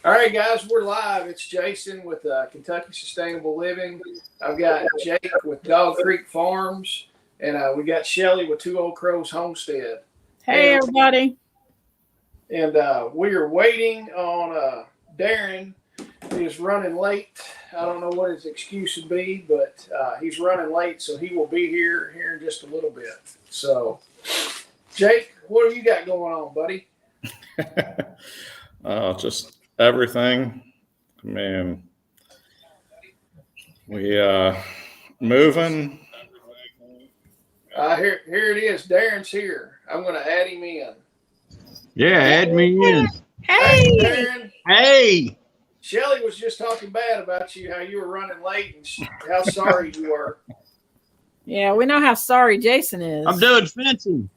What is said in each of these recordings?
All right, guys, we're live. It's Jason with Kentucky Sustainable Living. I've got Jake with Dog Creek Farms, and we got Shelly with Two Old Crows Homestead. Hey, everybody. And we are waiting on Darren. He's running late. I don't know what his excuse would be, but he's running late, so he will be here in just a little bit. So, Jake, what do you got going on, buddy? Just everything. I mean, we moving. Here it is. Darren's here. I'm going to add him in. Yeah, add me in. Hey, Darren. Hey. Shelly was just talking bad about you, how you were running late and how sorry you were. Yeah, we know how sorry Jason is. I'm doing fencing.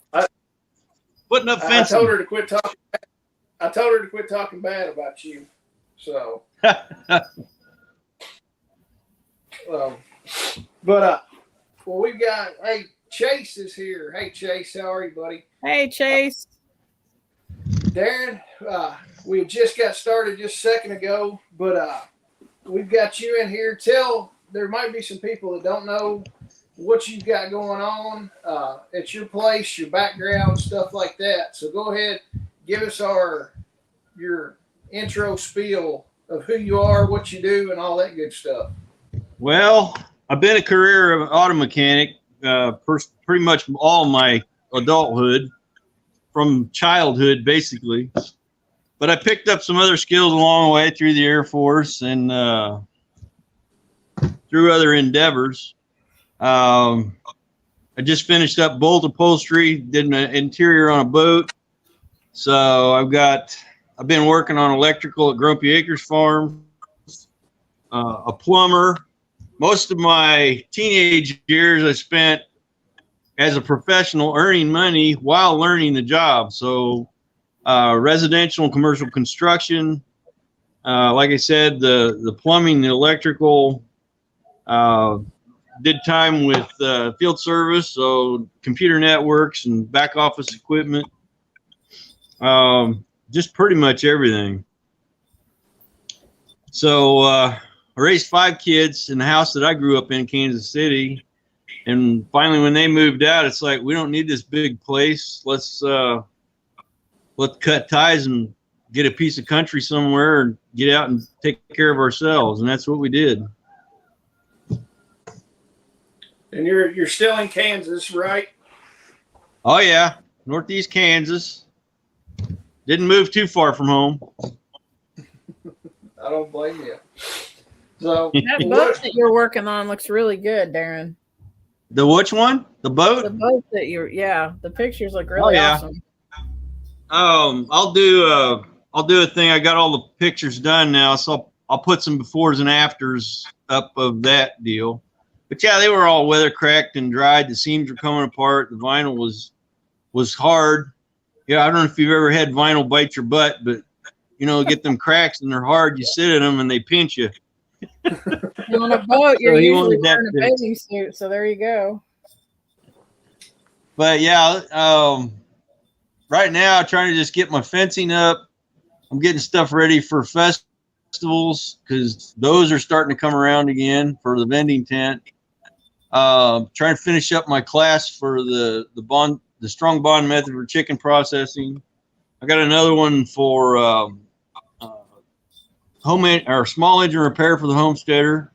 Putting up fencing. I told her to quit talking bad about you. So, well, we've got, hey, Chase is here. Hey, Chase, how are you, buddy? Hey, Chase. Darren, we just got started just a second ago, but we've got you in here. There might be some people that don't know what you've got going on at your place, your background, stuff like that. So go ahead, give us your intro spiel of who you are, what you do, and all that good stuff. Well, I've been a career auto mechanic pretty much all my adulthood, from childhood basically. But I picked up some other skills along the way through the Air Force and through other endeavors. I just finished up bolt upholstery, did an interior on a boat. So I've been working on electrical at Grumpy Acres Farm, a plumber. Most of my teenage years I spent as a professional earning money while learning the job. So residential and commercial construction, like I said, the plumbing, the electrical, did time with field service, so computer networks and back office equipment, just pretty much everything. So I raised 5 kids in the house that I grew up in, Kansas City. And finally, when they moved out, it's like, we don't need this big place. Let's cut ties and get a piece of country somewhere and get out and take care of ourselves. And that's what we did. And you're still in Kansas, right? Oh yeah, Northeast Kansas. Didn't move too far from home. I don't blame you. So that boat that you're working on looks really good, Darren. The which one? The boat? The boat that the pictures look really awesome. I'll do a thing. I got all the pictures done now, so I'll put some befores and afters up of that deal. But yeah, they were all weather cracked and dried. The seams were coming apart. The vinyl was hard. Yeah, I don't know if you've ever had vinyl bite your butt, but get them cracks and they're hard. You sit in them and they pinch you. On a boat, you're usually wearing a bathing suit, so there you go. But yeah, right now, trying to just get my fencing up. I'm getting stuff ready for festivals because those are starting to come around again for the vending tent. Trying to finish up my class for the strong bond method for chicken processing. I got another one for small engine repair for the Homesteader,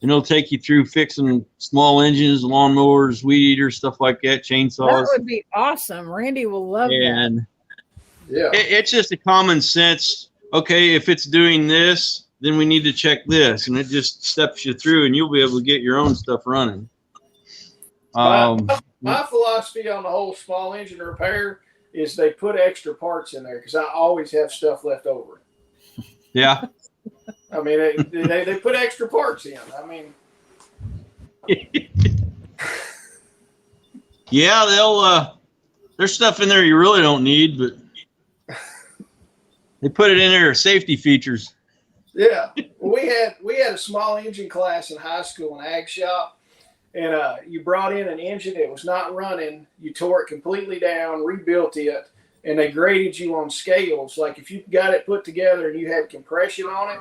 and it'll take you through fixing small engines, lawnmowers, weed eaters, stuff like that, chainsaws. That would be awesome. Randy will love that. Yeah, it's just a common sense. Okay, if it's doing this, then we need to check this, and it just steps you through, and you'll be able to get your own stuff running. My philosophy on the whole small engine repair is they put extra parts in there because I always have stuff left over. Yeah. I mean, they put extra parts in. I mean, yeah, there's stuff in there you really don't need, but they put it in there as safety features. Yeah, well, we had a small engine class in high school in ag shop, and you brought in an engine that was not running. You tore it completely down, rebuilt it, and they graded you on scales. Like if you got it put together and you had compression on it,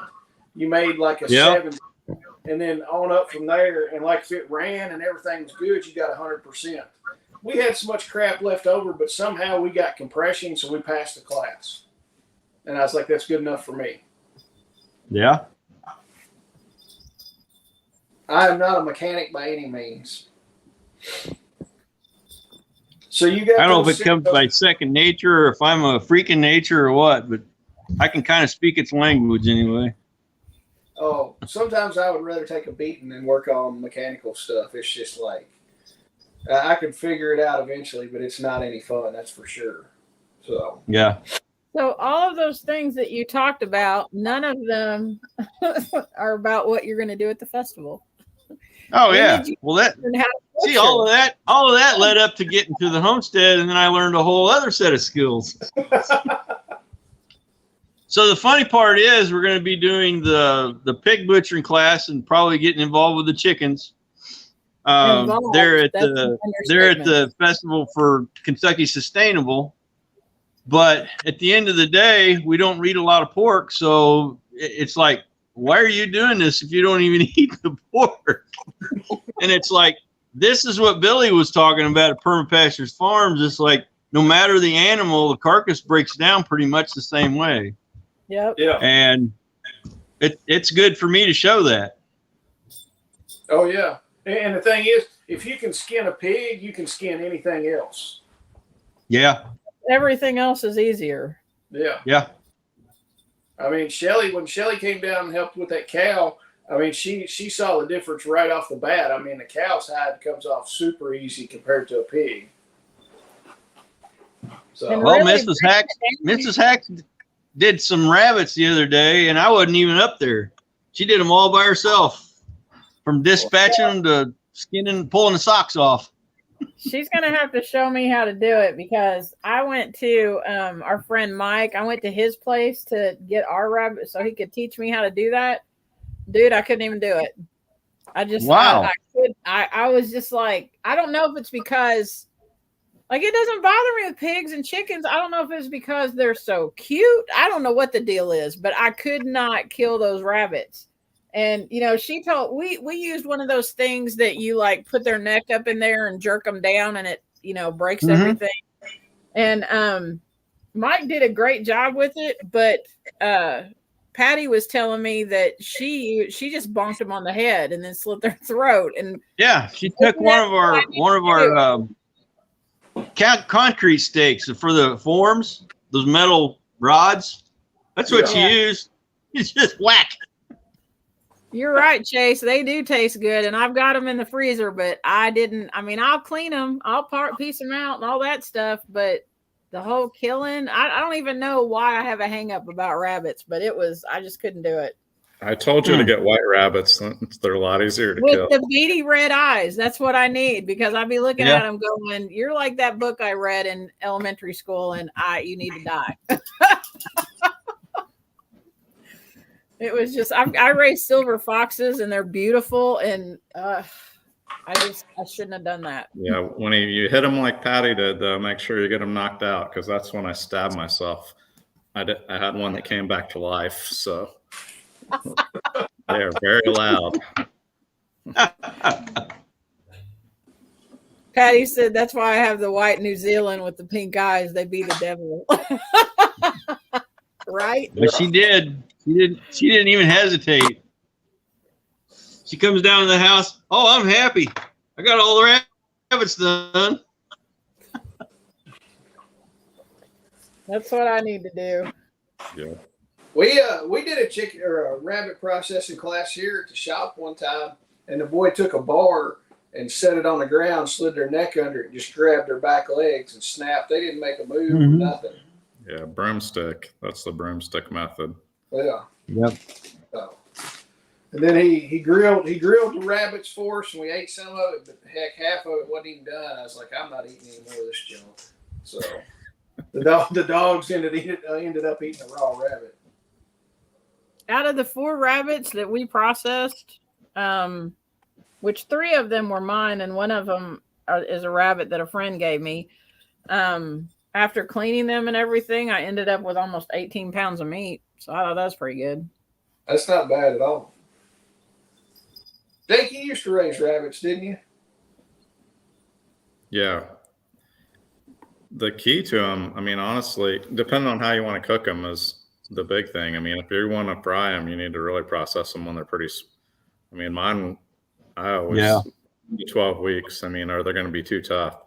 you made like a 7, and then on up from there. And like if it ran and everything was good, you got 100%. We had so much crap left over, but somehow we got compression, so we passed the class. And I was like, that's good enough for me. Yeah. I am not a mechanic by any means. So you got. I don't know if it comes by second nature or if I'm a freak in nature or what, but I can kind of speak its language anyway. Oh, sometimes I would rather take a beating than work on mechanical stuff. It's just like I could figure it out eventually, but it's not any fun. That's for sure. So yeah. So all of those things that you talked about, none of them are about what you're going to do at the festival. Oh yeah. Well, all of that led up to getting to the homestead, and then I learned a whole other set of skills. So the funny part is we're going to be doing the pig butchering class and probably getting involved with the chickens. They're at the festival for Kentucky Sustainable. But at the end of the day, we don't eat a lot of pork. So it's like, why are you doing this if you don't even eat the pork? And it's like, this is what Billy was talking about at Permapastures Farms. It's like, no matter the animal, the carcass breaks down pretty much the same way. Yep. Yeah. And it's good for me to show that. Oh yeah. And the thing is, if you can skin a pig, you can skin anything else. Yeah. Everything else is easier. Yeah. Yeah. I mean, when Shelly came down and helped with that cow, I mean, she saw the difference right off the bat. I mean, the cow's hide comes off super easy compared to a pig. So, Well, really, Mrs. Hacks did some rabbits the other day, and I wasn't even up there. She did them all by herself, from dispatching them to skinning, pulling the socks off. She's going to have to show me how to do it, because I went to our friend Mike. I went to his place to get our rabbit so he could teach me how to do that. Dude, I couldn't even do it. Wow. I was just like, I don't know if it's because, like, it doesn't bother me with pigs and chickens. I don't know if it's because they're so cute. I don't know what the deal is, but I could not kill those rabbits. And, you know, she told, we used one of those things that you like put their neck up in there and jerk them down, and it, you know, breaks everything. And Mike did a great job with it, but Patty was telling me that she just bonked them on the head and then slit their throat. And yeah, she took one of our concrete stakes for the forms, those metal rods. That's what she used. It's just whack. You're right, Chase. They do taste good, and I've got them in the freezer, but I didn't. I mean, I'll clean them, I'll piece them out and all that stuff, but the whole killing, I don't even know why I have a hang up about rabbits, but I just couldn't do it. I told you to get white rabbits. They're a lot easier to kill. With the beady red eyes, that's what I need, because I'd be looking at them going, you're like that book I read in elementary school, and you need to die. It was just, I raised silver foxes, and they're beautiful, and I shouldn't have done that. Yeah, when you hit them like Patty did, though, make sure you get them knocked out, because that's when I stabbed myself. I had one that came back to life, so they are very loud. Patty said that's why I have the white New Zealand with the pink eyes. They be the devil. Right? But she did. She didn't even hesitate. She comes down to the house. Oh, I'm happy. I got all the rabbits done. That's what I need to do. Yeah. We did a chicken or a rabbit processing class here at the shop one time, and the boy took a bar and set it on the ground, slid their neck under it, just grabbed their back legs and snapped. They didn't make a move or nothing. Yeah, broomstick. That's the broomstick method. Yeah. Yep. So, and then he grilled the rabbits for us, and we ate some of it, but heck, half of it wasn't even done. I was like, I'm not eating any more of this junk. So the dogs ended up eating a raw rabbit. Out of the 4 rabbits that we processed, which 3 of them were mine, and one of them is a rabbit that a friend gave me. Out after cleaning them and everything, I ended up with almost 18 pounds of meat. So I thought that was pretty good. That's not bad at all. Jake, you used to raise rabbits, didn't you? Yeah. The key to them, I mean, honestly, depending on how you want to cook them is the big thing. I mean, if you want to fry them, you need to really process them when they're pretty. I mean, mine, I always 12 weeks. I mean, are they going to be too tough?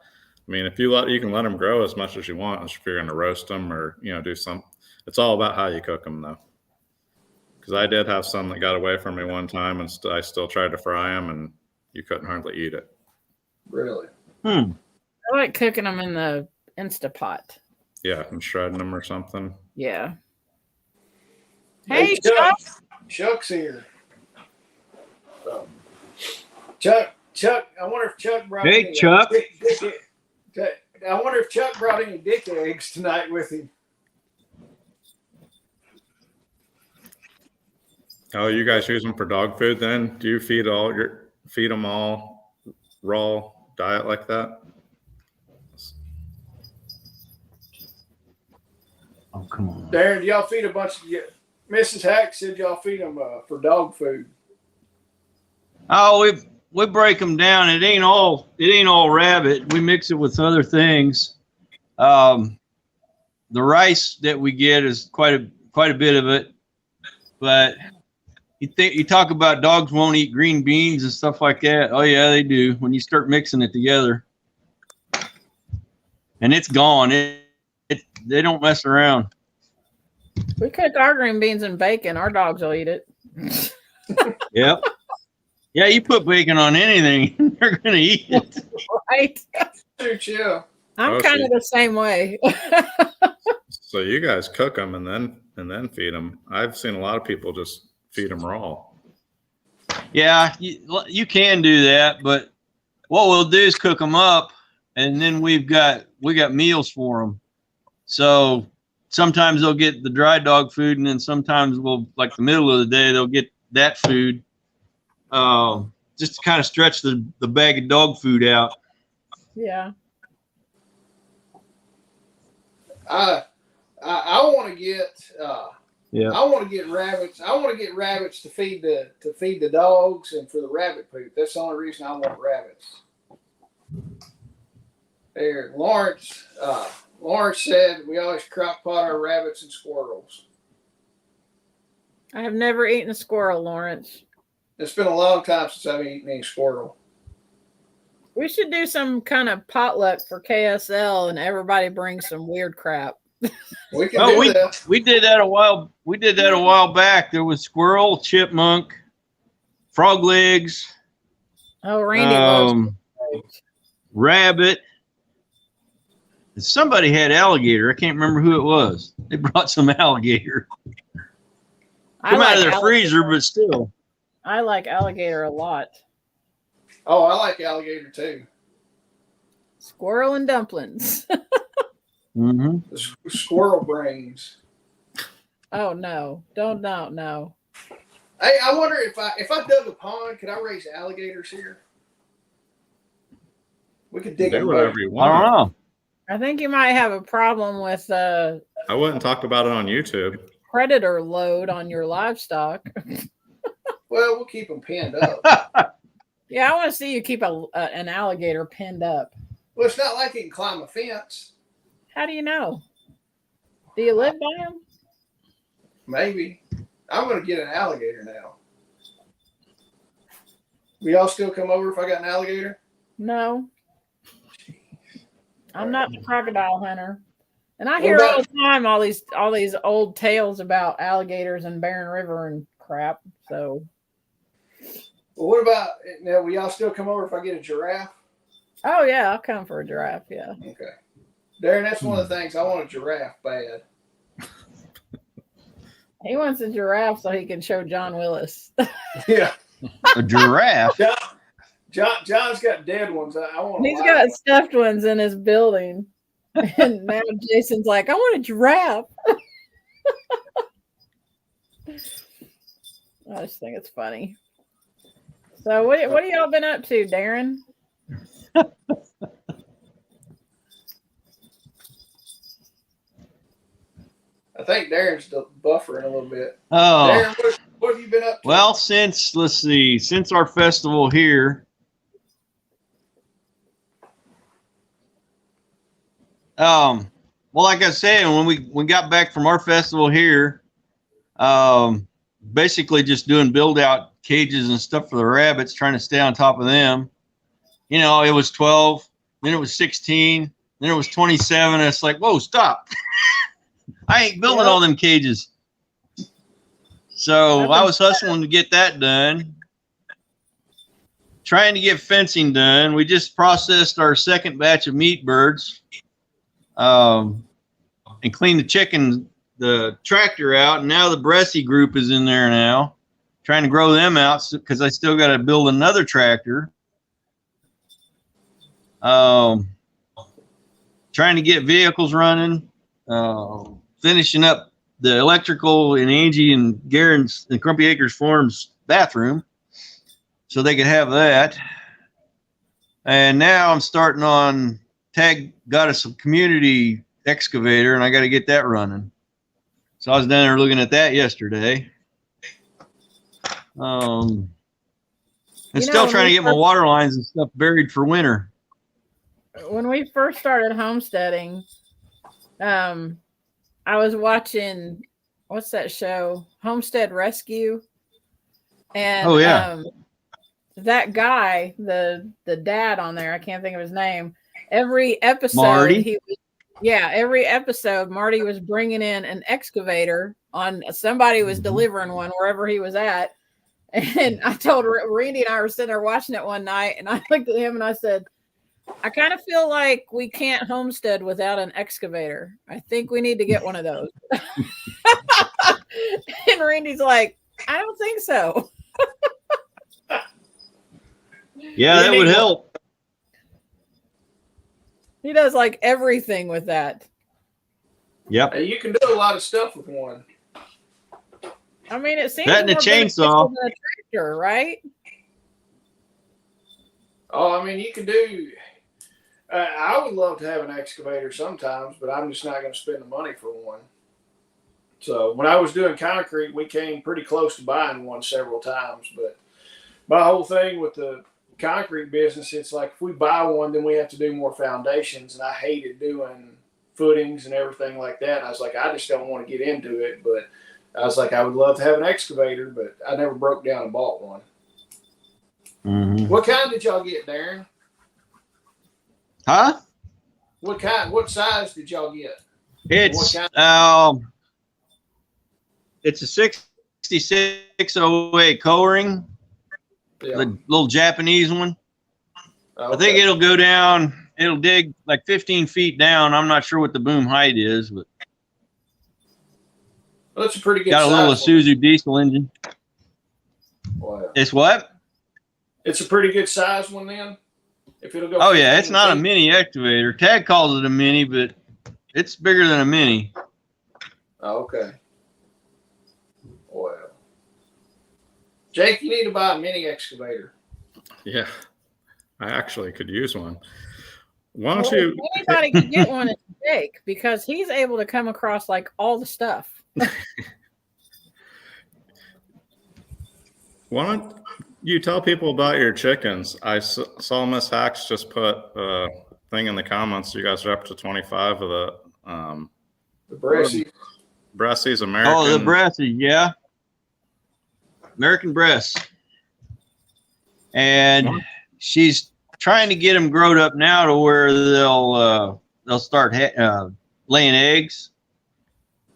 I mean, if you can let them grow as much as you want. If you're going to roast them or do some, it's all about how you cook them though. Because I did have some that got away from me one time, and I still tried to fry them, and you couldn't hardly eat it. Really? I like cooking them in the Instapot. Yeah, and shredding them or something. Yeah. Hey, Chuck. Chuck's here. So, Chuck. I wonder if Chuck brought. Hey, Chuck. I wonder if Chuck brought any dick eggs tonight with him. Oh, you guys use them for dog food then? Do you feed them all raw diet like that? Oh, come on. Darren, y'all feed a bunch of Mrs. Hack said y'all feed them for dog food. Oh, we break them down. It ain't all rabbit. We mix it with other things. The rice that we get is quite a bit of it, but you talk about dogs won't eat green beans and stuff like that. Oh yeah, they do when you start mixing it together, and it's gone. They don't mess around. We cook our green beans and bacon. Our dogs will eat it. Yep. Yeah, you put bacon on anything, they're gonna eat it. Right. Too chill. I'm kind of the same way. So you guys cook them and then feed them. I've seen a lot of people just feed them raw. Yeah, you can do that, but what we'll do is cook them up, and then we got meals for them. So sometimes they'll get the dry dog food, and then sometimes like the middle of the day, they'll get that food. Just to kind of stretch the bag of dog food out. Yeah. I want to get I want to get rabbits. I want to get rabbits to feed the dogs and for the rabbit poop. That's the only reason I want rabbits. There, Lawrence said we always crock pot our rabbits and squirrels. I have never eaten a squirrel, Lawrence. It's been a long time since I've eaten any squirrel. We should do some kind of potluck for KSL, and everybody brings some weird crap. We can do that. We did that a while back. There was squirrel, chipmunk, frog legs. Oh, Randy loves rabbit. Somebody had alligator. I can't remember who it was. They brought some alligator. Come out of their freezer, but still. I like alligator a lot. Oh, I like alligator too. Squirrel and dumplings. Mm-hmm. The squirrel brains. Oh no! No. Hey, I wonder if I dug a pond, could I raise alligators here? We could dig Do them. whatever you I want. don't know. I think you might have a problem with I wouldn't talk about it on YouTube. predator load on your livestock. Well, we'll keep them pinned up. Yeah, I want to see you keep an alligator pinned up. Well, it's not like it can climb a fence. How do you know? Do you live by them? Maybe. I'm going to get an alligator now. Will y'all still come over if I got an alligator? No. I'm not the crocodile hunter. And I hear all the time all these old tales about alligators in Barren River and crap. So Well, what about now? Will y'all still come over if I get a giraffe? oh yeah, I'll come for a giraffe, yeah. Okay. Darren, that's one of the things. I want a giraffe bad. He wants a giraffe so he can show John Willis. Yeah. A giraffe. John's got dead ones. I want. He's got stuffed ones in his building. And now Jason's like, I want a giraffe. I just think it's funny. So what have y'all been up to, Darren? think Darren's buffering a little bit. Oh, Darren, what have you been up to? well, since our festival here, well, like I said, when we got back from our festival here, basically just doing build out cages and stuff for the rabbits, trying to stay on top of them. You know, it was 12, then it was 16, then it was 27. And it's like, whoa, stop. I ain't building all them cages. So I was hustling to get that done. Trying to get fencing done. We just processed our second batch of meat birds, and cleaned the tractor out. And now the Bressy group is in there now, trying to grow them out because I still got to build another tractor. Trying to get vehicles running, finishing up the electrical in Angie and Garen's and Crumpy Acres Farms bathroom so they could have that. And now I'm starting on Tag got us a community excavator and I got to get that running. So I was down there looking at that yesterday. And still trying to get my water lines and stuff buried for winter. When we first started homesteading, I was watching, what's that show? Homestead Rescue. And that guy, the dad on there, I can't think of his name. Every episode, Marty? Every episode, Marty was bringing in an excavator on somebody was delivering one wherever he was at. And I told Randy and I were sitting there watching it one night, and I looked at him and I said, I kind of feel like we can't homestead without an excavator. I think we need to get one of those. And Randy's like, I don't think so. Yeah, that would help. He does like everything with that. Yep. You can do a lot of stuff with one. I mean, it seems that and a more chainsaw, beneficial than a tractor, right? Oh, I mean, you can do. I would love to have an excavator sometimes, but I'm just not going to spend the money for one. So when I was doing concrete, we came pretty close to buying one several times. But my whole thing with the concrete business, it's like if we buy one, then we have to do more foundations, and I hated doing footings and everything like that. And I was like, I just don't want to get into it. But I was like, I would love to have an excavator, but I never broke down and bought one. Mm-hmm. What kind did y'all get, Darren? Huh? What size did y'all get? It's it's a 6608 co-ring, the little Japanese one. Okay. I think it'll go down. It'll dig like 15 feet down. I'm not sure what the boom height is, but well, that's a pretty good. Got a little Isuzu diesel engine. Wow. It's what? It's a pretty good size one then. If it'll go. Oh yeah, it's not a mini excavator. Tag calls it a mini, but it's bigger than a mini. Oh, okay. Wow. Jake, you need to buy a mini excavator. Yeah, I actually could use one. Why don't you? Anybody can get one, it's Jake, because he's able to come across like all the stuff. Why don't you tell people about your chickens? I saw Miss Hacks just put a thing in the comments. You guys are up to 25 of the Bressies, American. Oh, the Bressies, yeah. American breasts. And she's trying to get them grown up now to where they'll start laying eggs.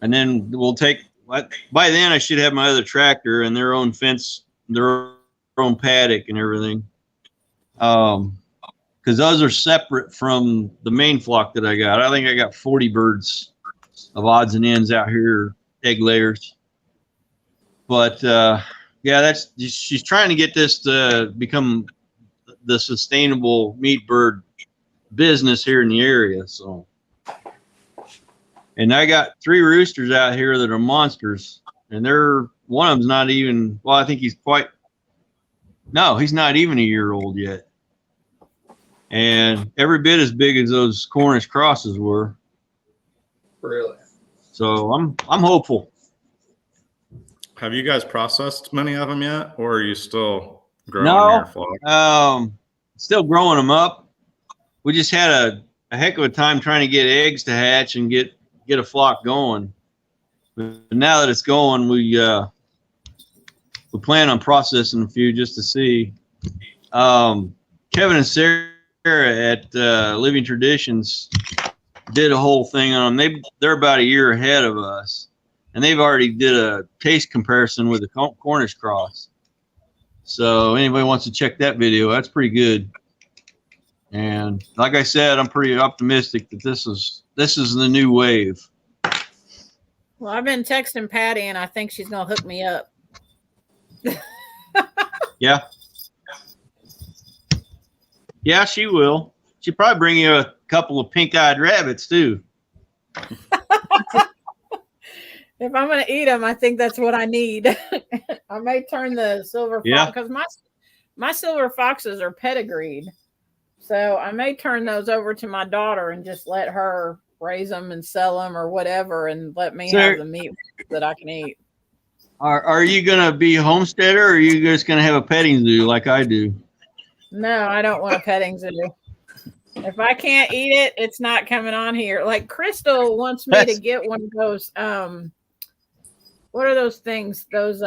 And then we'll take, by then I should have my other tractor and their own fence, their own paddock and everything. Because those are separate from the main flock that I got. I think I got 40 birds of odds and ends out here, egg layers. But yeah, she's trying to get this to become the sustainable meat bird business here in the area. So, and I got 3 roosters out here that are monsters, and one of them's not even. Well, I think he's not even a year old yet, and every bit as big as those Cornish crosses were. Really? So I'm hopeful. Have you guys processed many of them yet, or are you still growing your flock? Still growing them up. We just had a heck of a time trying to get eggs to hatch and get a flock going. But now that it's going, we plan on processing a few just to see. Kevin and Sarah at Living Traditions did a whole thing on them. They're about a year ahead of us, and they've already did a taste comparison with the Cornish cross. So anybody wants to check that video, that's pretty good. And like I said, I'm pretty optimistic that this is the new wave. Well, I've been texting Patty, and I think she's gonna hook me up. Yeah. Yeah, she will. She'll probably bring you a couple of pink-eyed rabbits too. If I'm going to eat them, I think that's what I need. I may turn the silver fox, because my silver foxes are pedigreed. So I may turn those over to my daughter and just let her raise them and sell them or whatever, and let me have the meat that I can eat. Are you going to be a homesteader, or are you just going to have a petting zoo like I do? No, I don't want a petting zoo. If I can't eat it, it's not coming on here. Like Crystal wants me to get one of those. What are those things? Those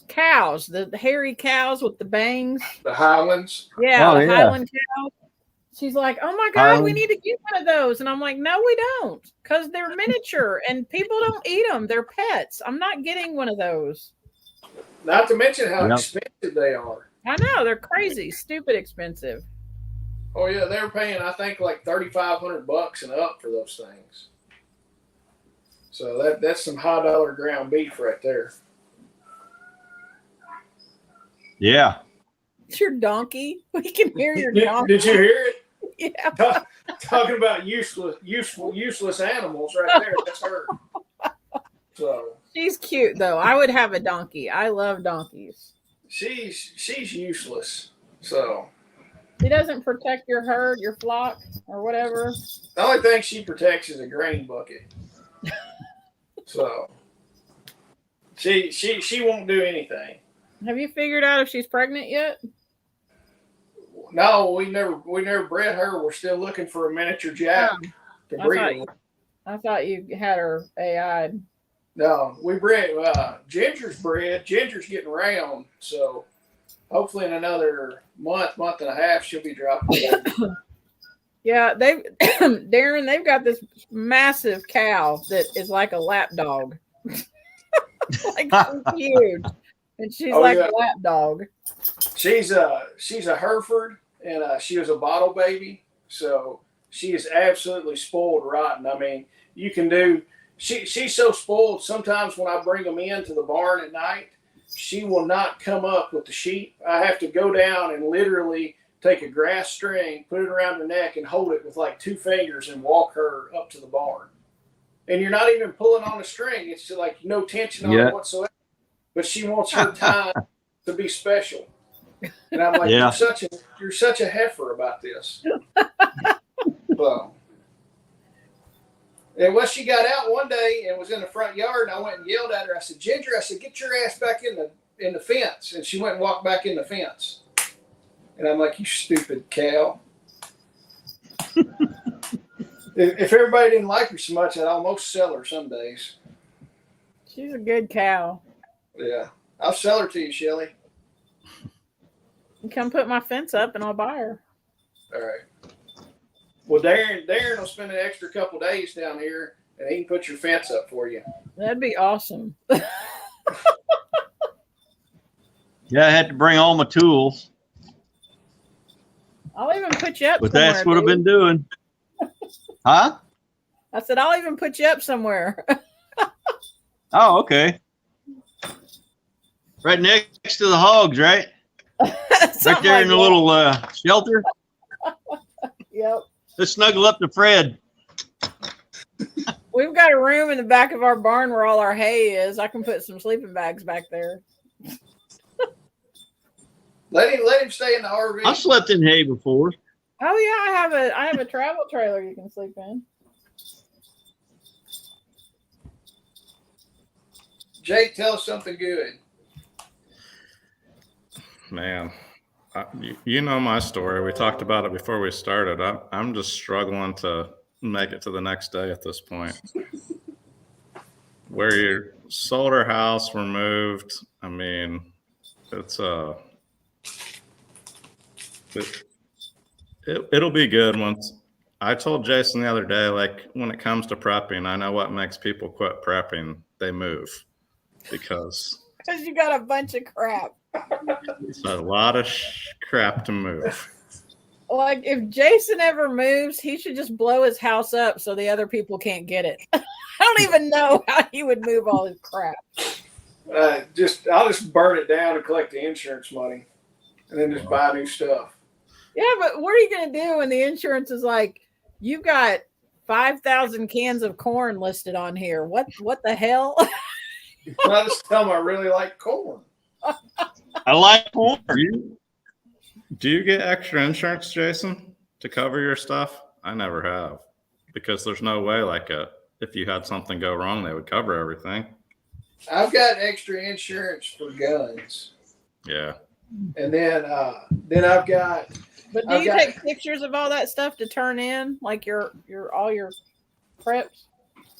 cows, the hairy cows with the bangs. The Highlands. Yeah, the Highland cows. She's like, oh my God, we need to get one of those. And I'm like, no, we don't, because they're miniature and people don't eat them. They're pets. I'm not getting one of those. Not to mention how expensive they are. I know, they're crazy, stupid expensive. Oh yeah, they're paying, I think, like $3,500 and up for those things. So that's some high dollar ground beef right there. Yeah. It's your donkey. We can hear your donkey. Did you hear it? Yeah. Talking about useless animals right there. That's her. So she's cute though. I would have a donkey. I love donkeys. She's useless. So she doesn't protect your herd, your flock, or whatever. The only thing she protects is a grain bucket. So she won't do anything. Have you figured out if she's pregnant yet? No, we never bred her. We're still looking for a miniature jack to breed. I thought you had her AI'd. No, we bred Ginger's bred. Ginger's getting round, so hopefully in another month and a half she'll be dropping. Yeah, Darren, they've got this massive cow that is like a lap dog. Like she's huge. And she's a lap dog. She's a Hereford, and she was a bottle baby, so she is absolutely spoiled rotten. I mean, you can do. She's so spoiled. Sometimes when I bring them into the barn at night, she will not come up with the sheep. I have to go down and literally take a grass string, put it around her neck, and hold it with like 2 fingers and walk her up to the barn. And you're not even pulling on the string. It's just like no tension on it whatsoever. But she wants her time to be special. And I'm like, you're such a heifer about this. So, and when she got out one day and was in the front yard, and I went and yelled at her. I said, Ginger, get your ass back in the fence. And she went and walked back in the fence. And I'm like, you stupid cow. If everybody didn't like her so much, I'd almost sell her some days. She's a good cow. Yeah. I'll sell her to you, Shelly. You come put my fence up and I'll buy her. All right. Well, Darren will spend an extra couple days down here and he can put your fence up for you. That'd be awesome. Yeah, I had to bring all my tools. I'll even put you up but somewhere. That's what I've been doing. Huh? I said, I'll even put you up somewhere. Oh, okay. Right next to the hogs, right? Right there in the little shelter. Yep. Let's snuggle up to Fred. We've got a room in the back of our barn where all our hay is. I can put some sleeping bags back there. Let him stay in the RV. I've slept in hay before. Oh yeah, I have a travel trailer you can sleep in. Jake, tell us something good. Man, you know my story. We talked about it before we started. I'm just struggling to make it to the next day at this point. Where you sold our house, we're moved. I mean, it'll be good once. I told Jason the other day, like, when it comes to prepping, I know what makes people quit prepping. They move because you got a bunch of crap. it's a lot of crap to move. Like, if Jason ever moves, he should just blow his house up so the other people can't get it. I don't even know how he would move all his crap. I'll just burn it down and collect the insurance money, and then just buy new stuff. Yeah, but what are you going to do when the insurance is like, you've got 5,000 cans of corn listed on here? What the hell? I just tell them I really like corn. I like corn. Do you get extra insurance, Jason, to cover your stuff? I never have, because there's no way, like, if you had something go wrong, they would cover everything. I've got extra insurance for guns. Yeah. And then I've got. But do you take pictures of all that stuff to turn in, like your all your preps?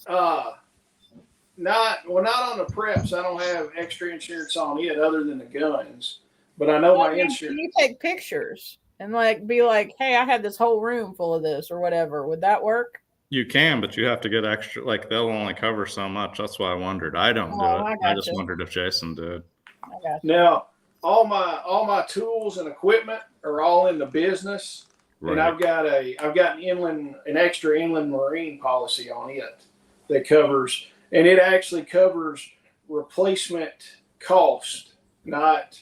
Not on the preps. I don't have extra insurance on it other than the guns. But I know my insurance. You take pictures and like be like, hey, I had this whole room full of this or whatever. Would that work? You can, but you have to get extra. Like, they'll only cover so much. That's why I wondered. I don't do it. I just wondered if Jason did. I got you. Now, all my tools and equipment are all in the business, right. And I've got an extra inland marine policy on it that covers, and it actually covers replacement cost, not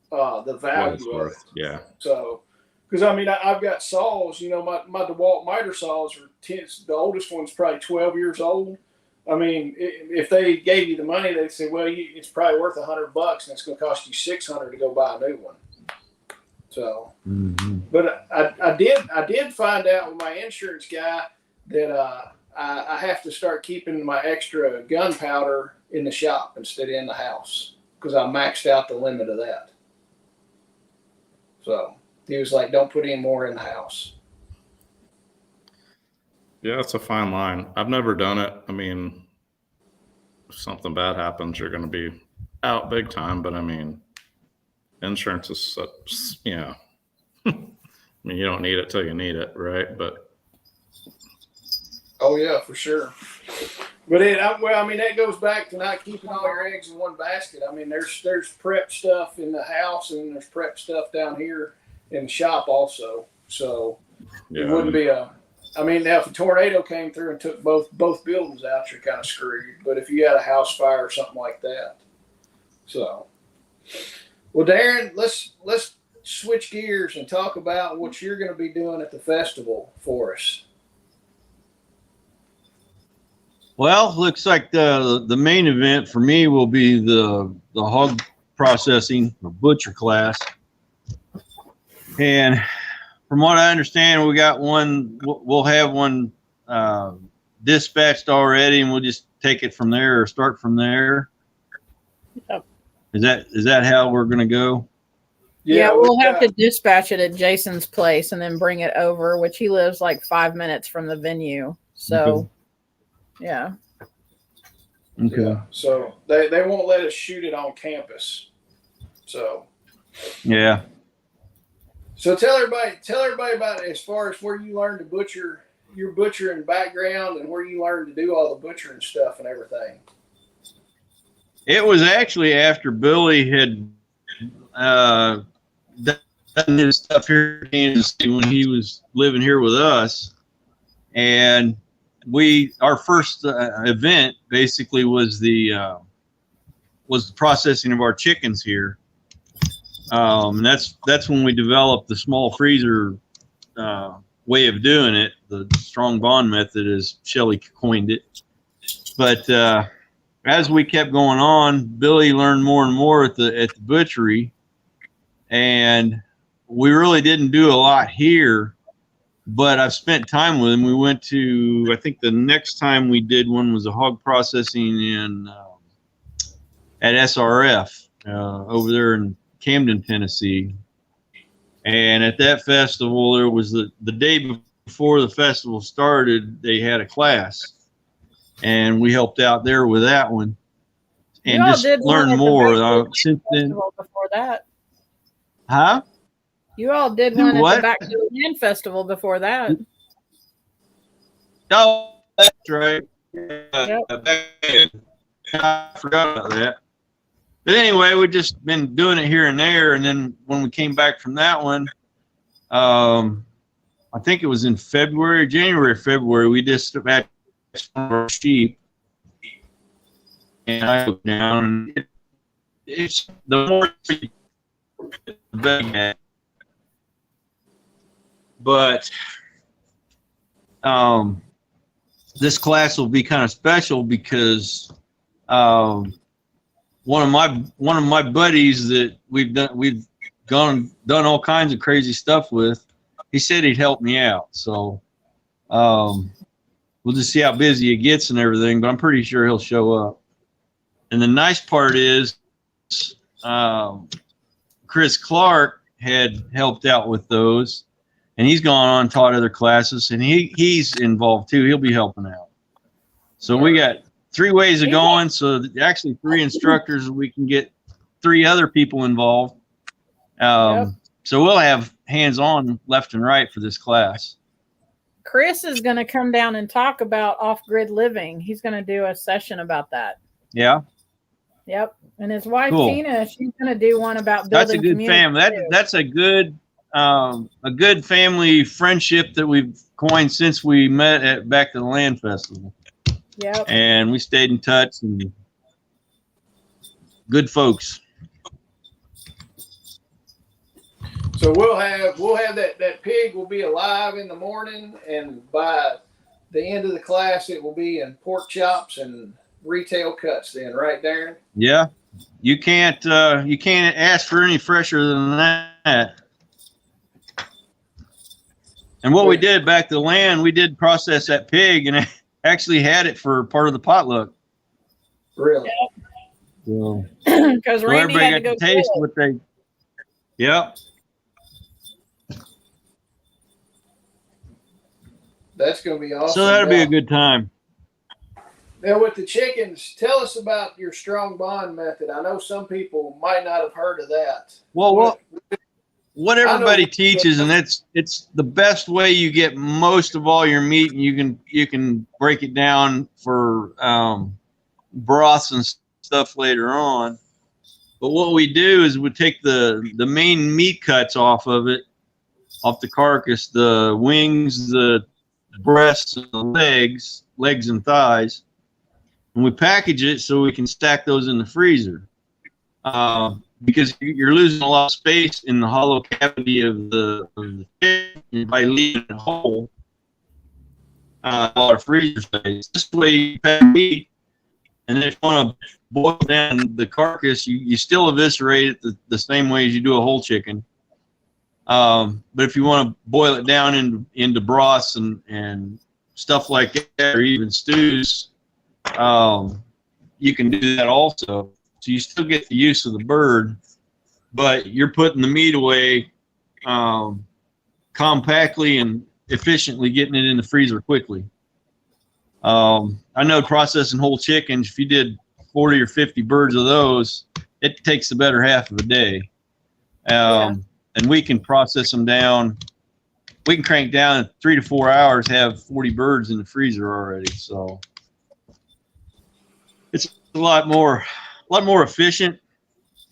the value of it. Yeah. So, because I mean, I've got saws. You know, my DeWalt miter saws are 10. The oldest one's probably 12 years old. I mean, if they gave you the money, they'd say, well, it's probably worth $100, and it's going to cost you $600 to go buy a new one. So, But I did find out with my insurance guy that I have to start keeping my extra gunpowder in the shop instead of in the house because I maxed out the limit of that. So he was like, don't put any more in the house. Yeah, it's a fine line. I've never done it. I mean, if something bad happens, you're going to be out big time. But I mean, insurance is such, I mean, you don't need it till you need it, right? But oh yeah, for sure. But that goes back to not keeping all your eggs in one basket. I mean, there's prep stuff in the house, and there's prep stuff down here in the shop also. So it wouldn't be now if a tornado came through and took both buildings out, you're kind of screwed. But if you had a house fire or something like that. So, well, Darren, let's switch gears and talk about what you're going to be doing at the festival for us. Well, looks like the main event for me will be the hog processing, the butcher class. And from what I understand, we got one. We'll have one dispatched already, and we'll just take it from there or start from there. Yep. Is that how we're going to go? Yeah, we'll have to dispatch it at Jason's place and then bring it over, which he lives like 5 minutes from the venue. So, yeah. Okay. Yeah. So they won't let us shoot it on campus. So. Yeah. So tell everybody about it as far as where you learned to butcher, your butchering background, and where you learned to do all the butchering stuff and everything. It was actually after Billy had done his stuff here in Kansas City when he was living here with us, and our first event basically was the processing of our chickens here. And that's when we developed the small freezer way of doing it. The strong bond method, as Shelley coined it. But as we kept going on, Billy learned more and more at the butchery, and we really didn't do a lot here. But I've spent time with him. We went to, I think the next time we did one was a hog processing in at SRF over there in Camden, Tennessee. And at that festival, there was the day before the festival started, they had a class, and we helped out there with that one, and just learn more. Since then, before that, huh? You all did one at the Back to the Land Festival before that. Oh, that's right. Yep. I forgot about that. But anyway, we've just been doing it here and there. And then when we came back from that one, I think it was in January, February, we just had our sheep. And I looked down, and it's the more the better. But this class will be kind of special because one of my buddies that we've done all kinds of crazy stuff with, he said he'd help me out. So we'll just see how busy he gets and everything, but I'm pretty sure he'll show up. And the nice part is Chris Clark had helped out with those, and he's gone on and taught other classes, and he's involved too. He'll be helping out. So we got 3 ways of going. So actually 3 instructors, we can get 3 other people involved. So we'll have hands-on left and right for this class. Chris is going to come down and talk about off-grid living. He's going to do a session about that. Yeah. Yep. And his wife, Tina, she's going to do one about building. That's a good family. That's a good family friendship that we've coined since we met at Back to the Land Festival. Yep. And we stayed in touch, and good folks. So we'll have that pig will be alive in the morning, and by the end of the class, it will be in pork chops and retail cuts. Then, right, Darren? Yeah, you can't ask for any fresher than that. And what we did Back to the Land, we did process that pig and actually had it for part of the potluck. Really? Because Randy everybody had got to to taste what they. Yep. That's going to be awesome. So that'll be a good time. Now, with the chickens, tell us about your strong bond method. I know some people might not have heard of that. Well, what everybody teaches, and it's the best way you get most of all your meat, and you can break it down for broths and stuff later on. But what we do is we take the main meat cuts off of it, off the carcass, the wings, the breasts, and the legs and thighs, and we package it so we can stack those in the freezer. Because you're losing a lot of space in the hollow cavity of the chicken by leaving it whole. A lot of freezer space. This way you pack meat, and if you want to boil down the carcass, you still eviscerate it the same way as you do a whole chicken. But if you want to boil it down into broths and stuff like that, or even stews, you can do that also. So you still get the use of the bird, but you're putting the meat away compactly and efficiently, getting it in the freezer quickly. I know processing whole chickens, if you did 40 or 50 birds of those, it takes the better half of a day. And we can process them down. We can crank down in 3 to 4 hours, have 40 birds in the freezer already. So it's a lot more efficient,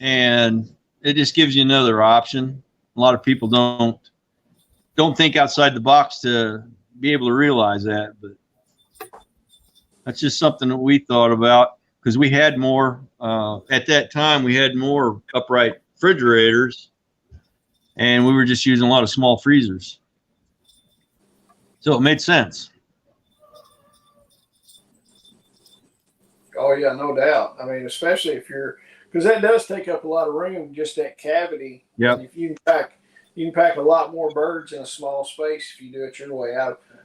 and it just gives you another option. A lot of people don't think outside the box to be able to realize that, but that's just something that we thought about because we had more at that time. We had more upright refrigerators, and we were just using a lot of small freezers, so it made sense. Oh yeah, no doubt. I mean, especially if because that does take up a lot of room, just that cavity. Yeah. If you can pack a lot more birds in a small space if you do it your way.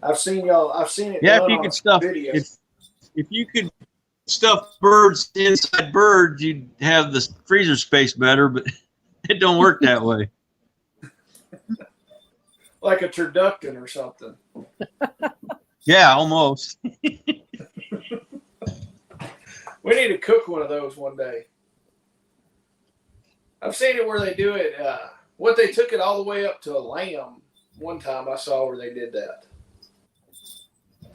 I've seen it. Yeah, if you could stuff, if you could stuff birds inside birds, you'd have the freezer space better, but it don't work that way. Like a turducken or something. Yeah, almost. We need to cook one of those one day. I've seen it where they do it. What they took it all the way up to a lamb. One time I saw where they did that.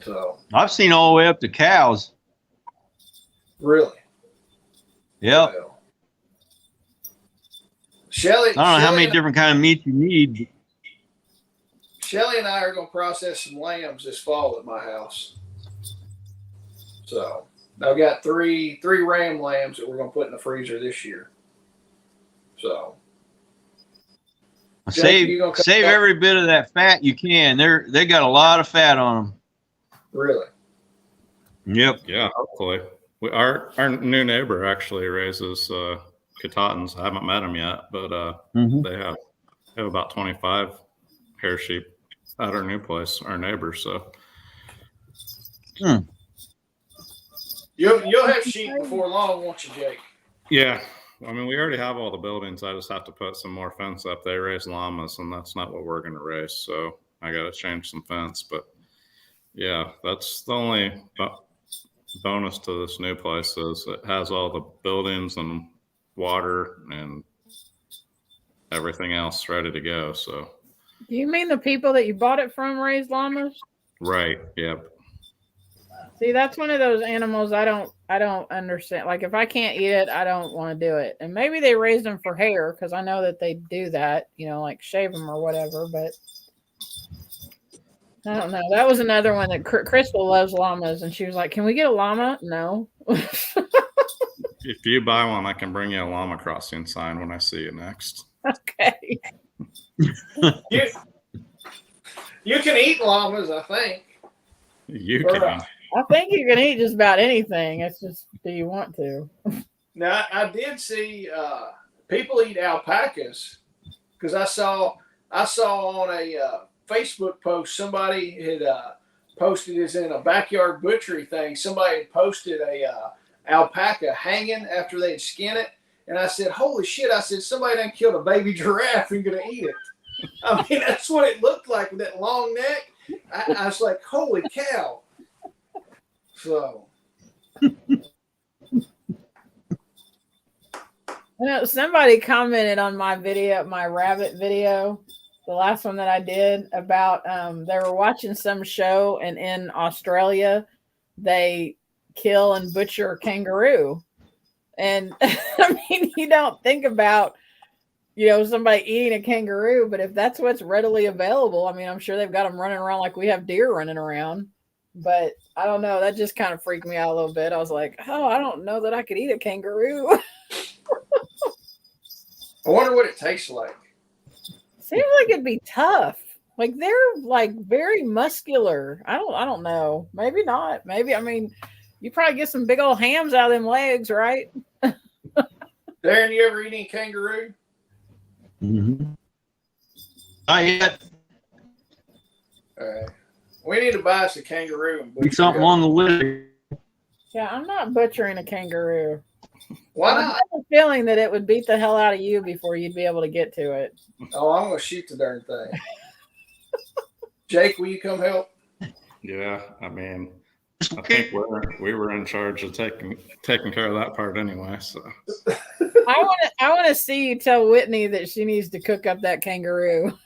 So I've seen all the way up to cows. really, Yep. well, Shelly. I don't know how many different kind of meat you need. Shelly and I are going to process some lambs this fall at my house. So I've got three ram lambs that we're going to put in the freezer this year. So Save every bit of that fat you can. They got a lot of fat on them. really, Yep. Yeah, hopefully. Our new neighbor actually raises Katahdins. I haven't met him yet, but they have about 25 hair sheep at our new place, our neighbor. So you'll have sheep before long, won't you, Jake? yeah, I mean, we already have all the buildings. I just have to put some more fence up. They raise llamas, and that's not what we're going to raise. So I got to change some fence. But yeah, that's the only bonus to this new place is it has all the buildings and water and everything else ready to go. So. Do you mean the people that you bought it from raised llamas? Right. Yep. See, that's one of those animals I don't understand. Like, if I can't eat it, I don't want to do it. And maybe they raised them for hair because I know that they do that, like shave them or whatever. But I don't know. That was another one that Crystal loves llamas, and she was like, "Can we get a llama?" No. If you buy one, I can bring you a llama crossing sign when I see you next. Okay. You can eat llamas, I think. You can. I think you can eat just about anything. It's just, do you want to? Now, I did see people eat alpacas because I saw on a Facebook post somebody had posted this in a backyard butchery thing. Somebody had posted a alpaca hanging after they'd skin it, and I said, "Holy shit!" I said, "Somebody done killed a baby giraffe and gonna eat it." I mean, that's what it looked like with that long neck. I was like, "Holy cow!" So. Somebody commented on my video, my rabbit video, the last one that I did about they were watching some show, and in Australia they kill and butcher a kangaroo. And I mean, you don't think about somebody eating a kangaroo, but if that's what's readily available, I mean, I'm sure they've got them running around like we have deer running around. But I don't know, that just kind of freaked me out a little bit. I was like, oh, I don't know that I could eat a kangaroo. I wonder what it tastes like. Seems like it'd be tough. Like, they're like very muscular. I don't know. Maybe not. Maybe, I mean, you probably get some big old hams out of them legs, right? Darren, you ever eat any kangaroo? Mm-hmm. Not yet. All right. We need to buy us a kangaroo and butcher Something it. on the list. Yeah, I'm not butchering a kangaroo. Why I not? have a feeling that it would beat the hell out of you before you'd be able to get to it. Oh, I'm going to shoot the darn thing. Jake, will you come help? Yeah, I mean, I think we were in charge of taking care of that part anyway. So I want to see you tell Whitney that she needs to cook up that kangaroo.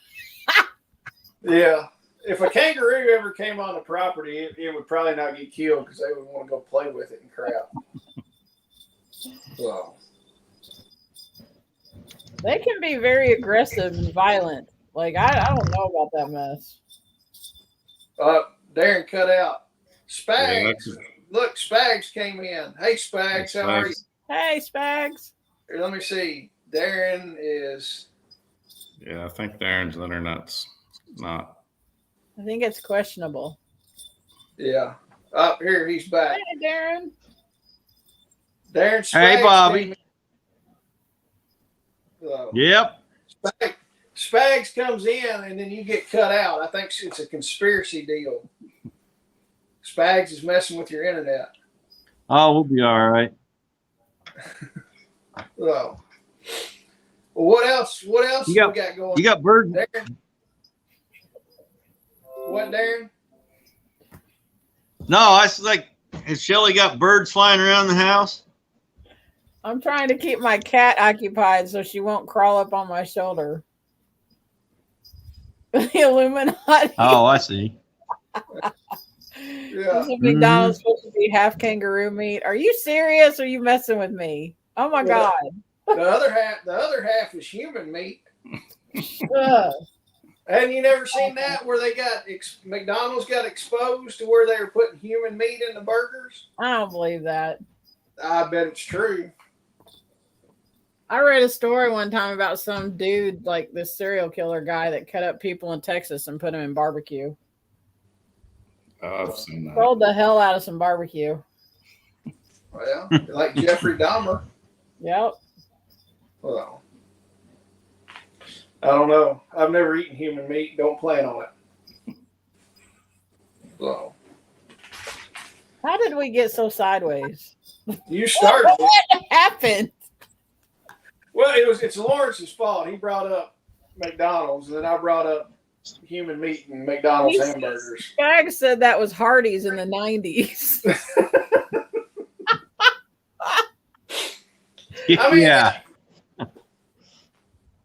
Yeah. If a kangaroo ever came on the property, it would probably not get killed because they would want to go play with it and crap. So. They can be very aggressive and violent. Like, I don't know about that mess. Darren cut out. Spags. Yeah, Look, Spags came in. Hey, Spags, how are you? Hey, Spags. Here, let me see. Darren is. yeah, I think Darren's internet's not. I think it's questionable. Yeah. Up here, he's back. Hey, Darren. Darren Spags. Hey, Bobby. came in. So, Yep. Spags comes in and then you get cut out. I think it's a conspiracy deal. Spags is messing with your internet. Oh, we'll be all right. So, well, what else? What else You got- we got going? You got bird. Darren? What, Darren? No, I was like, has Shelly got birds flying around the house? I'm trying to keep my cat occupied so she won't crawl up on my shoulder. The Illuminati. Oh, I see. Yeah. This is McDonald's supposed to be half kangaroo meat. Are you serious? Or are you messing with me? Oh my Well, God. The other half is human meat. Ugh. Have you never seen that where they got McDonald's got exposed to where they were putting human meat in the burgers? I don't believe that. I bet it's true. I read a story one time about some dude, like this serial killer guy that cut up people in Texas and put them in barbecue. I've seen that. Rolled the hell out of some barbecue. Well, like Jeffrey Dahmer. Yep. Well, I don't know. I've never eaten human meat. Don't plan on it. So, How did we get so sideways? you started it. What happened? Well, it's Lawrence's fault. He brought up McDonald's, and then I brought up human meat and McDonald's hamburgers. Skag said that was Hardee's in the 90s. I mean, Yeah.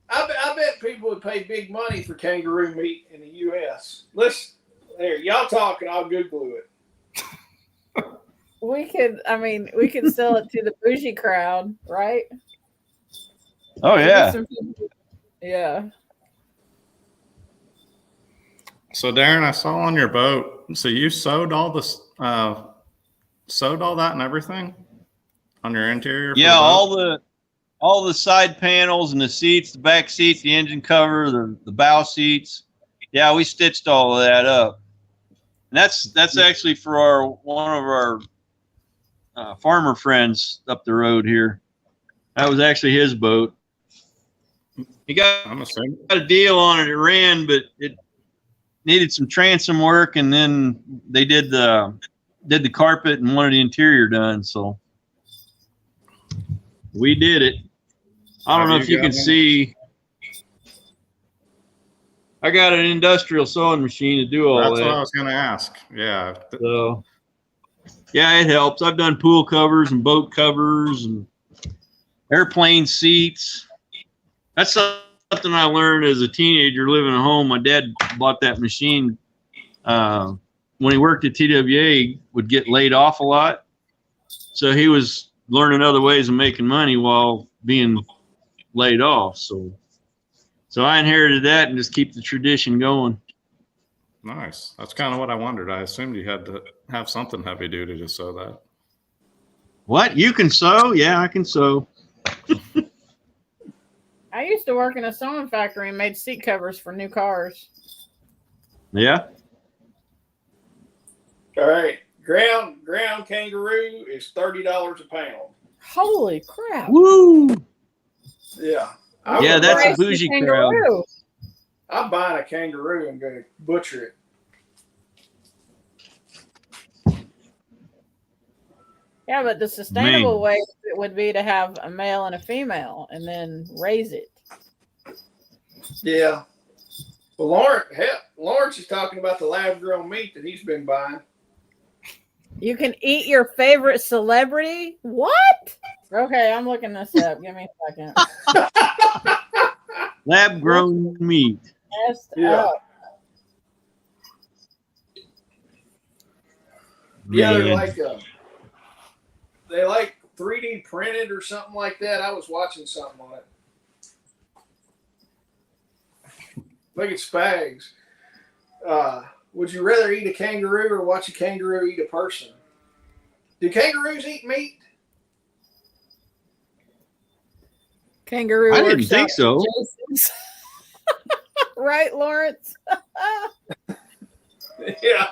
I bet people would pay big money for kangaroo meat in the U.S. There, y'all talk, and I'll Google it. We could sell it to the bougie crowd, right? Oh, yeah. Yeah. So Darren, I saw on your boat. So you sewed all this, sewed all that and everything on your interior. For Yeah, the boat? all the side panels and the seats, the back seats, the engine cover, the bow seats. Yeah, we stitched all of that up. And that's actually for one of our farmer friends up the road here. That was actually his boat. He got I'm assuming. a deal on it. It ran, but it needed some transom work, and then they did the carpet and wanted the interior done. So we did it. I don't know if you can see. I got an industrial sewing machine to do all That's that. what I was going to ask. Yeah. So yeah, it helps. I've done pool covers and boat covers and airplane seats. That's something I learned as a teenager living at home. My dad bought that machine when he worked at TWA, would get laid off a lot. So he was learning other ways of making money while being laid off. So I inherited that and just keep the tradition going. Nice. That's kind of what I wondered. I assumed you had to have something heavy duty to sew that. What? You can sew? Yeah, I can sew. I used to work in a sewing factory and made seat covers for new cars. Yeah. All right, ground kangaroo is $30 a pound. Holy crap. Woo! Yeah. Yeah, that's a Race the bougie crowd. kangaroo. I'm buying a kangaroo and going to butcher it. Yeah, but the sustainable Man. way would be to have a male and a female and then raise it. Yeah. Well, Lawrence is talking about the lab-grown meat that he's been buying. You can eat your favorite celebrity? What? Okay, I'm looking this up. Give me a second. Lab grown meat. Messed Yeah. up. Yeah, Man. they like 3D printed or something like that. I was watching something on it. Look at Spags. Would you rather eat a kangaroo or watch a kangaroo eat a person? Do kangaroos eat meat? Kangaroo. I didn't Workshop think so. Jason's. Right, Lawrence? Yeah.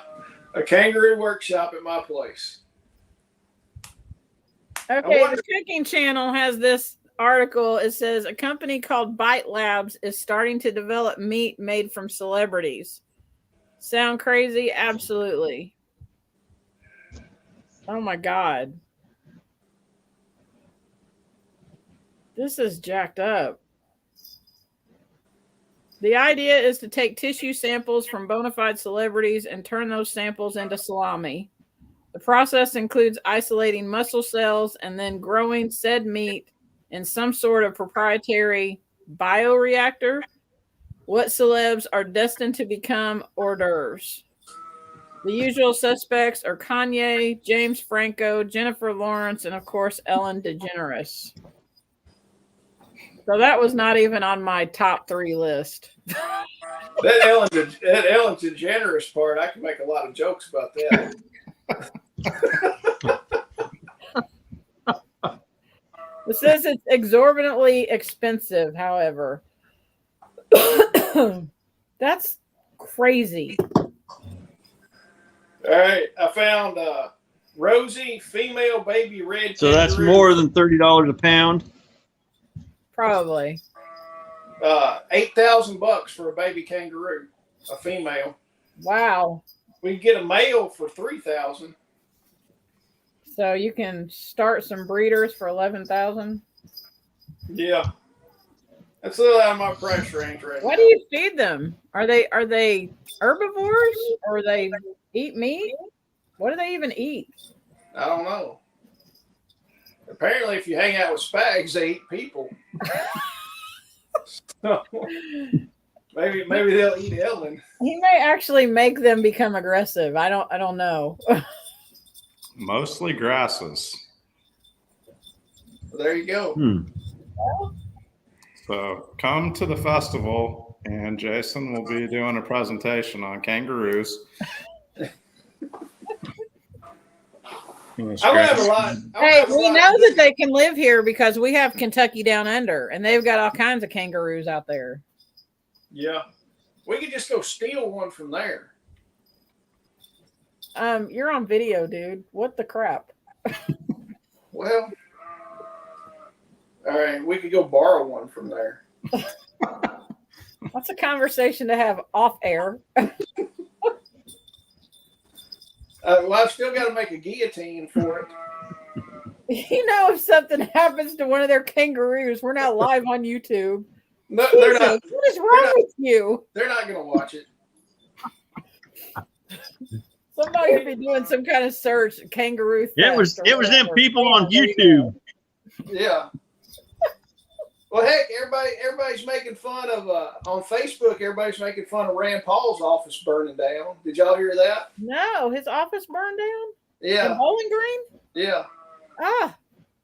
A kangaroo workshop at my place. Okay, wonder- the cooking channel has this article. It says a company called Bite Labs is starting to develop meat made from celebrities. Sound crazy? Absolutely. Oh my God. This is jacked up. The idea is to take tissue samples from bona fide celebrities and turn those samples into salami. The process includes isolating muscle cells and then growing said meat in some sort of proprietary bioreactor. What celebs are destined to become hors d'oeuvres? The usual suspects are Kanye, James Franco, Jennifer Lawrence, and of course Ellen DeGeneres. So that was not even on my top 3 list. That Ellen DeGeneres part, I can make a lot of jokes about that. It says it's exorbitantly expensive, however. That's crazy. All right, I found Rosie, female baby red. So that's kangaroo. more than $30 a pound. Probably. $8,000 for a baby kangaroo, a female. Wow. We can get a male for $3,000. So you can start some breeders for 11,000. Yeah, that's a little out of my price range right What now. do you feed them? Are they herbivores or they eat meat? What do they even eat? I don't know. Apparently, if you hang out with spags, they eat people. So, maybe they'll eat Ellen. He may actually make them become aggressive. I don't know. Mostly grasses. There you go. So come to the festival, and Jason will be doing a presentation on kangaroos. I would have a lot. Hey, we know that they can live here because we have Kentucky Down Under, and they've got all kinds of kangaroos out there. Yeah, we could just go steal one from there. You're on video, dude. What the crap? Well, all right, we could go borrow one from there. That's a conversation to have off air. Well, I've still got to make a guillotine for it. You know, if something happens to one of their kangaroos, we're not live on YouTube. No, they're not. What is wrong with you? They're not going to watch it. Somebody would be doing some kind of search, kangaroo. It was theft or them whatever. people on There you YouTube. Yeah. Well, heck, everybody's making fun of on Facebook. Everybody's making fun of Rand Paul's office burning down. Did y'all hear that? No, his office burned down. Yeah, In Bowling Green. yeah. Ah,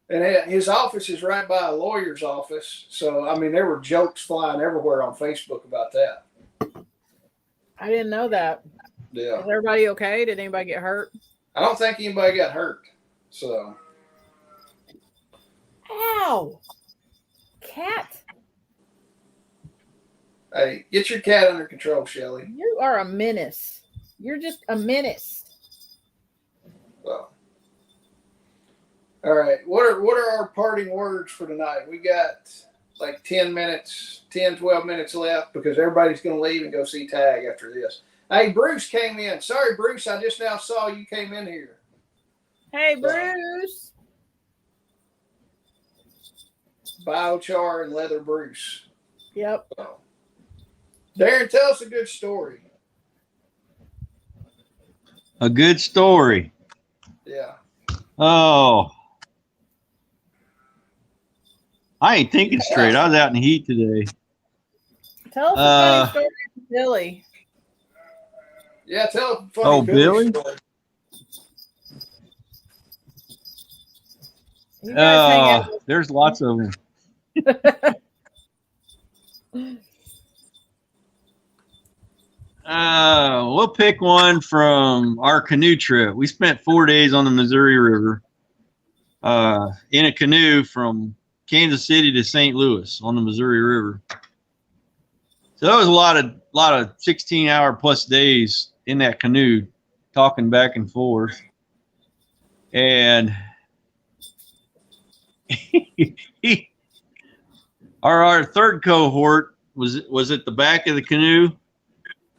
And his office is right by a lawyer's office. So I mean, there were jokes flying everywhere on Facebook about that. I didn't know that. Yeah. Is everybody okay? Did anybody get hurt? I don't think anybody got hurt. So. Ow! Cat, Hey, get your cat under control, Shelly. you are a menace. You're just a menace. Well, all right. What are our parting words for tonight? We got like 12 minutes left because everybody's going to leave and go see Tag after this. Hey, Bruce came in. Sorry, Bruce. I just now saw you came in here. Hey, Bruce. Biochar and Leather Bruce. Yep. So, Darren, tell us a good story. A good story. Yeah. Oh, I ain't thinking straight. I was out in the heat today. Tell us a funny story from Billy. Yeah, tell a funny Oh, Billy? story. You guys hang out with- There's lots of them. We'll pick one from our canoe trip. We spent 4 days on the Missouri River in a canoe from Kansas City to St. Louis on the Missouri River. So that was a lot of 16-hour plus days in that canoe, talking back and forth. And our third cohort was at the back of the canoe,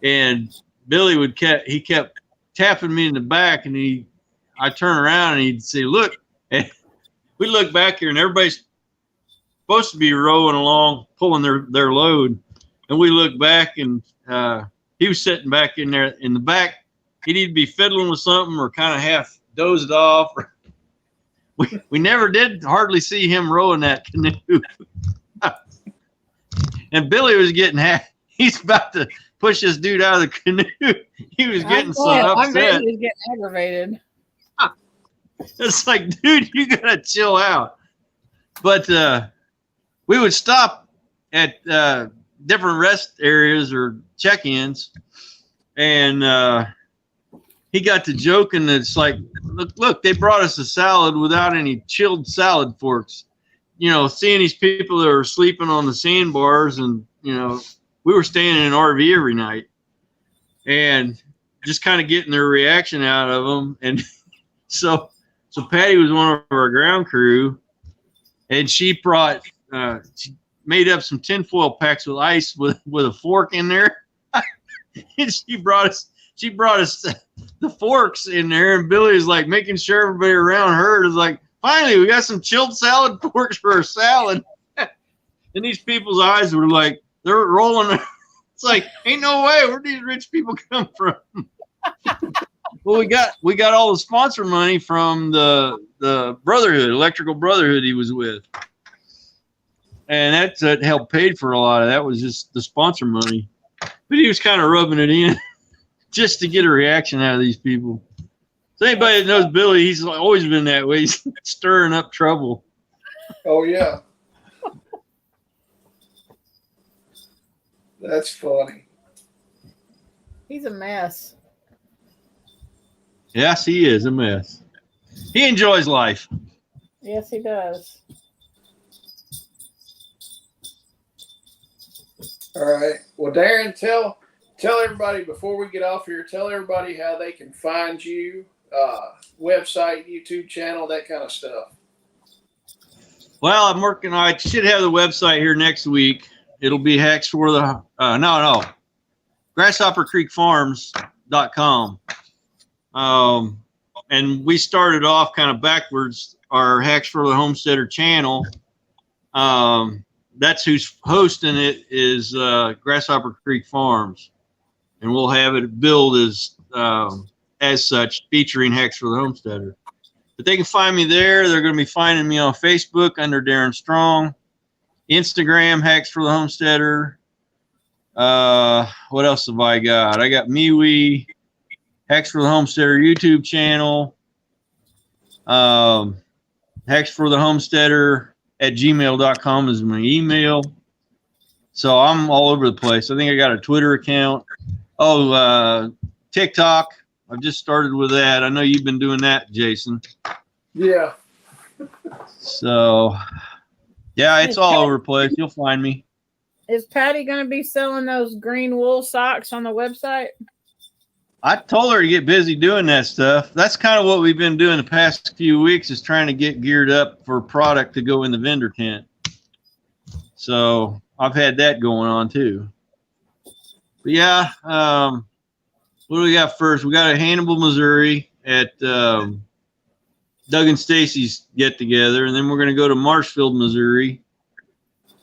and Billy kept tapping me in the back, and I turn around and he'd say, "Look," and we look back here, and everybody's supposed to be rowing along, pulling their load. And we looked back, and he was sitting back in there in the back. He'd either be fiddling with something or kind of half dozed off. We never did hardly see him rowing that canoe. And Billy was getting he's about to push this dude out of the canoe. He was getting so upset. I bet he was getting aggravated. It's like, dude, you gotta chill out. But we would stop at different rest areas or check-ins, and he got to joking. It's like, look, they brought us a salad without any chilled salad forks. You know, seeing these people that are sleeping on the sandbars, and you know, we were staying in an RV every night, and just kind of getting their reaction out of them. And so Patty was one of our ground crew, and she brought she made up some tinfoil packs with ice with a fork in there. And she brought us the forks in there, and Billy was like making sure everybody around her is like, finally, we got some chilled salad forks for our salad. And these people's eyes were like, they're rolling. It's like, ain't no way. Where'd these rich people come from? Well, we got all the sponsor money from the Brotherhood, Electrical Brotherhood he was with. And that helped paid for a lot of that. Was just the sponsor money. But he was kind of rubbing it in just to get a reaction out of these people. So anybody that knows Billy, he's always been that way. He's stirring up trouble. Oh, yeah. That's funny. He's a mess. Yes, he is a mess. He enjoys life. Yes, he does. All right. Well, Darren, tell everybody before we get off here, tell everybody how they can find you, website, YouTube channel, that kind of stuff. Well, I'm working. I should have the website here next week. It'll be grasshoppercreekfarms.com. And we started off kind of backwards. Our Hacks for the Homesteader channel. That's who's hosting it is Grasshopper Creek Farms, and we'll have it billed as such, featuring Hacks for the Homesteader. But they can find me there. They're going to be finding me on Facebook under Darren Strong, Instagram Hacks for the Homesteader. What else have I got? I got MeWe, Hacks for the Homesteader YouTube channel, Hacks for the Homesteader at gmail.com is my email. So I'm all over the place. I think I got a Twitter account. Oh, TikTok. I've just started with that. I know you've been doing that, Jason. Yeah. So, yeah, it's all over the place. You'll find me. Is Patty going to be selling those green wool socks on the website? I told her to get busy doing that stuff. That's kind of what we've been doing the past few weeks, is trying to get geared up for product to go in the vendor tent. So I've had that going on too. But yeah, what do we got first? We got a Hannibal, Missouri at Doug and Stacy's get together, and then we're going to go to Marshfield, Missouri.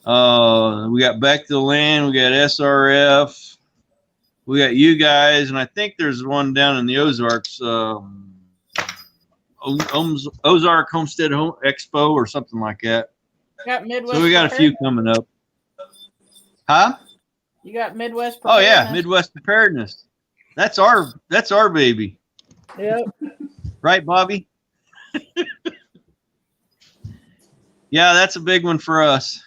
We got Back to the Land. We got SRF. We got you guys, and I think there's one down in the Ozarks, Ozark Homestead Expo or something like that. Got Midwest. So we got a few coming up. Huh? You got Midwest. Oh yeah, Midwest Preparedness. That's our baby. Yep. Right, Bobby? Yeah, that's a big one for us.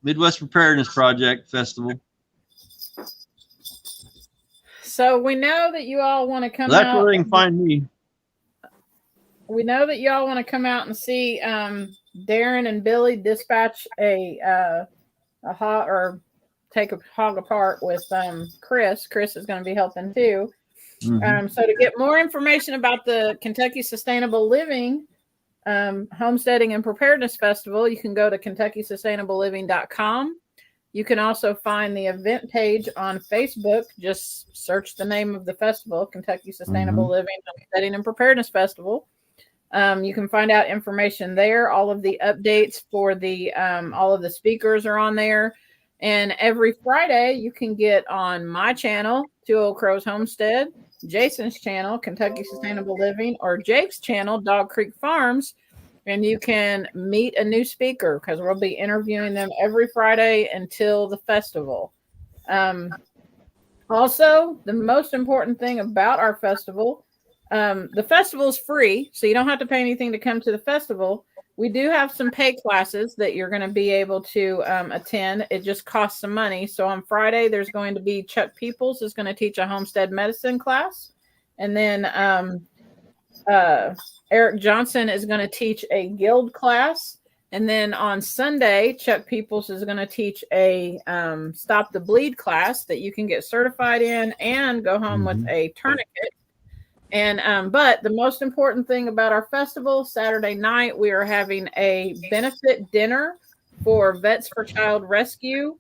Midwest Preparedness Project Festival. So we know that you all want to come out. That's where they can find me. We know that y'all want to come out and see Darren and Billy dispatch a hog, or take a hog apart with Chris. Chris is going to be helping too. Mm-hmm. So to get more information about the Kentucky Sustainable Living Homesteading and Preparedness Festival, you can go to KentuckySustainableLiving.com. You can also find the event page on Facebook. Just search the name of the festival, Kentucky Sustainable Living Homesteading and Preparedness Festival. You can find out information there. All of the updates for the all of the speakers are on there. And every Friday, you can get on my channel, Two Old Crows Homestead, Jason's channel, Kentucky Sustainable Living, or Jake's channel, Dog Creek Farms, and you can meet a new speaker because we'll be interviewing them every Friday until the festival. Also, the most important thing about our festival, the festival is free, so you don't have to pay anything to come to the festival. We do have some pay classes that you're going to be able to attend. It just costs some money. So on Friday, there's going to be Chuck Peoples is going to teach a homestead medicine class. And then Eric Johnson is going to teach a guild class. And then on Sunday, Chuck Peoples is going to teach a Stop the Bleed class that you can get certified in and go home with a tourniquet. And but the most important thing about our festival, Saturday night, we are having a benefit dinner for Vets for Child Rescue.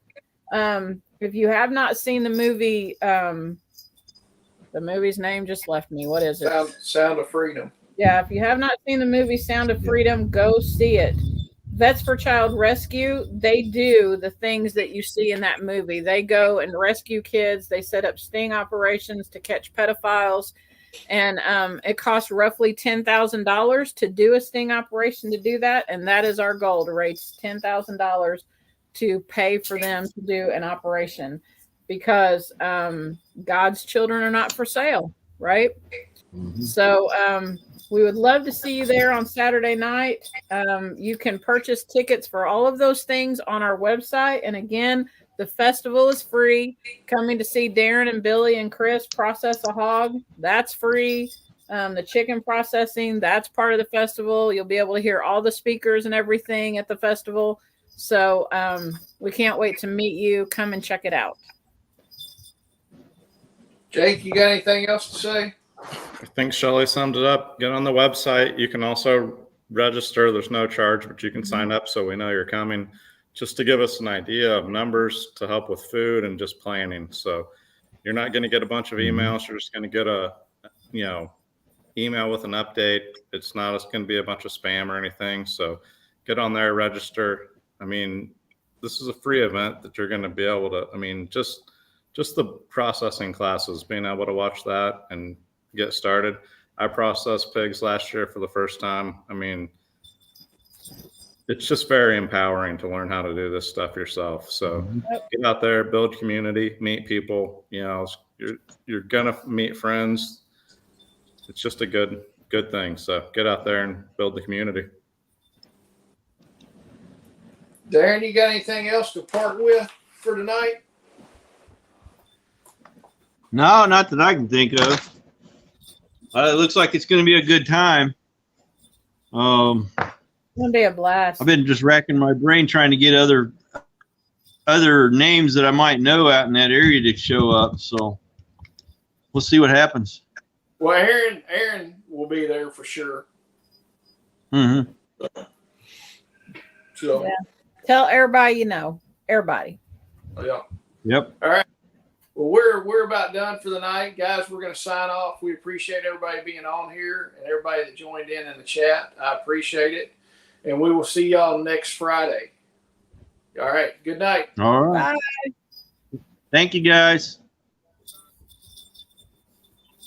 If you have not seen the movie, the movie's name just left me. What is it? Sound of Freedom. Yeah, if you have not seen the movie Sound of Freedom, go see it. Vets for Child Rescue, they do the things that you see in that movie. They go and rescue kids. They set up sting operations to catch pedophiles. And it costs roughly $10,000 to do a sting operation to do that. And that is our goal, to raise $10,000 to pay for them to do an operation, because God's children are not for sale, right? So we would love to see you there on Saturday night. You can purchase tickets for all of those things on our website. And again, the festival is free. Coming to see Darren and Billy and Chris process a hog, that's free. The chicken processing, that's part of the festival. You'll be able to hear all the speakers and everything at the festival. So we can't wait to meet you. Come and check it out. Jake, you got anything else to say? I think Shelly summed it up. Get on the website. You can also register. There's no charge, but you can sign up so we know you're coming, just to give us an idea of numbers to help with food and just planning. So you're not going to get a bunch of emails. You're just going to get a, email with an update. It's not going to be a bunch of spam or anything. So get on there, register. I mean, this is a free event that you're going to be able to, just the processing classes, being able to watch that and get started. I processed pigs last year for the first time. It's just very empowering to learn how to do this stuff yourself. So get out there, build community, meet people. You're gonna meet friends. It's just a good thing. So get out there and build the community. Darren, you got anything else to part with for tonight? No, not that I can think of. It looks like it's going to be a good time. It's gonna be a blast. I've been just racking my brain trying to get other names that I might know out in that area to show up. So we'll see what happens. Well, Aaron will be there for sure. Mm-hmm. So yeah. Tell everybody everybody. Yeah. Yep. All right. Well, we're about done for the night, guys. We're going to sign off. We appreciate everybody being on here and everybody that joined in the chat. I appreciate it. And we will see y'all next Friday. All right. Good night. All right. Bye. Thank you, guys.